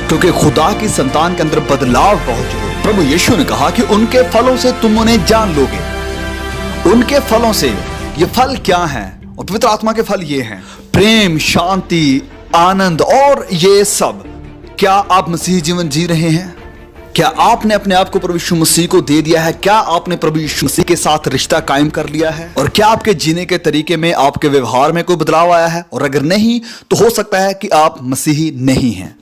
क्योंकि खुदा की संतान के अंदर बदलाव बहुत जरूरी। प्रभु यीशु ने कहा कि उनके फलों से तुम उन्हें जान लोगे। उनके फलों से, ये फल क्या हैं? और पवित्र आत्मा के फल ये हैं: प्रेम, शांति, आनंद और ये सब। क्या आप मसीही जीवन जी रहे हैं? क्या आपने अपने आप को प्रभु यीशु मसीह को दे दिया है? क्या आपने प्रभु यीशु मसीह के साथ रिश्ता कायम कर लिया है? और क्या आपके जीने के तरीके में, आपके व्यवहार में कोई बदलाव आया है? और अगर नहीं, तो हो सकता है कि आप मसीही नहीं हैं।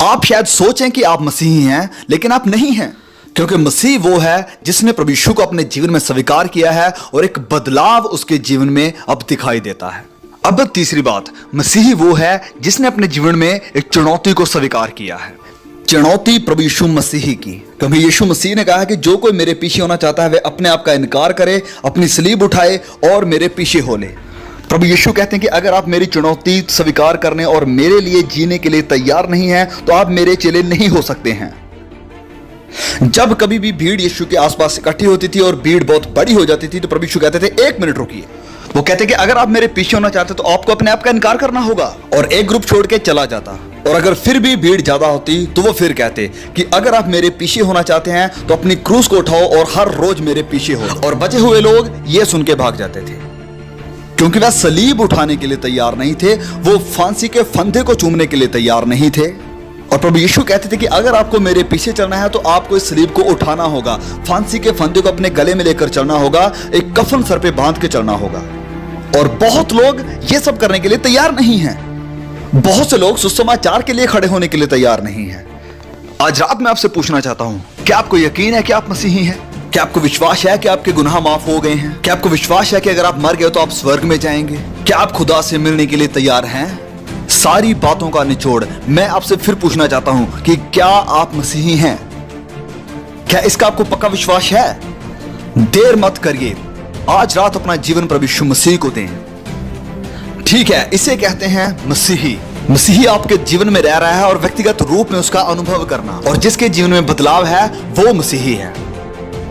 आप शायद सोचें कि आप मसीही हैं, लेकिन आप नहीं हैं, क्योंकि मसीह वो है जिसने प्रभु यीशु को अपने जीवन में स्वीकार किया है और एक बदलाव उसके जीवन में अब दिखाई देता है। अब तीसरी बात, मसीही वो है जिसने अपने जीवन में एक चुनौती को स्वीकार किया है। चुनौती प्रभु यीशु मसीह की, क्योंकि यीशु मसीह ने कहा कि जो कोई मेरे पीछे होना चाहता है वह अपने आप का इनकार करे, अपनी सलीब उठाए और मेरे पीछे हो ले। प्रभु यीशु कहते हैं कि अगर आप मेरी चुनौती स्वीकार करने और मेरे लिए जीने के लिए तैयार नहीं हैं, तो आप मेरे चेले नहीं हो सकते हैं। जब कभी भी भीड़ यीशु के आसपास इकट्ठी होती थी और भीड़ बहुत बड़ी हो जाती थी, तो प्रभु यीशु कहते थे, एक मिनट रुकिए। वो कहते कि अगर आप मेरे पीछे होना चाहते तो आपको अपने आप का इनकार करना होगा, और एक ग्रुप छोड़ के चला जाता। और अगर फिर भी भीड़ ज्यादा होती तो वो फिर कहते कि अगर आप मेरे पीछे होना चाहते हैं तो अपनी क्रूस को उठाओ और हर रोज मेरे पीछे हो। और बचे हुए लोग ये सुन के भाग जाते थे, क्योंकि वह सलीब उठाने के लिए तैयार नहीं थे, वो फांसी के फंदे को चूमने के लिए तैयार नहीं थे। और प्रभु यीशु कहते थे कि अगर आपको मेरे पीछे चलना है तो आपको इस सलीब को उठाना होगा, फांसी के फंदे को अपने गले में लेकर चलना होगा, एक कफन सर पे बांध के चलना होगा। और बहुत लोग ये सब करने के लिए तैयार नहीं हैं। बहुत से लोग सुसमाचार के लिए खड़े होने के लिए तैयार नहीं हैं। आज रात मैं आपसे पूछना चाहता हूं, क्या आपको यकीन है कि आप मसीही हैं? क्या आपको विश्वास है कि आपके गुनाह माफ हो गए हैं? क्या आपको विश्वास है कि अगर आप मर गए तो आप स्वर्ग में जाएंगे? क्या आप खुदा से मिलने के लिए तैयार हैं? सारी बातों का निचोड़ मैं आपसे फिर पूछना चाहता हूं कि क्या आप मसीही हैं? क्या इसका आपको पक्का विश्वास है? देर मत करिए, आज रात अपना जीवन प्रभु यीशु मसीह को दें। ठीक है, इसे कहते हैं मसीही। मसीही आपके जीवन में रह रहा है और व्यक्तिगत रूप में उसका अनुभव करना, और जिसके जीवन में बदलाव है वो मसीही है।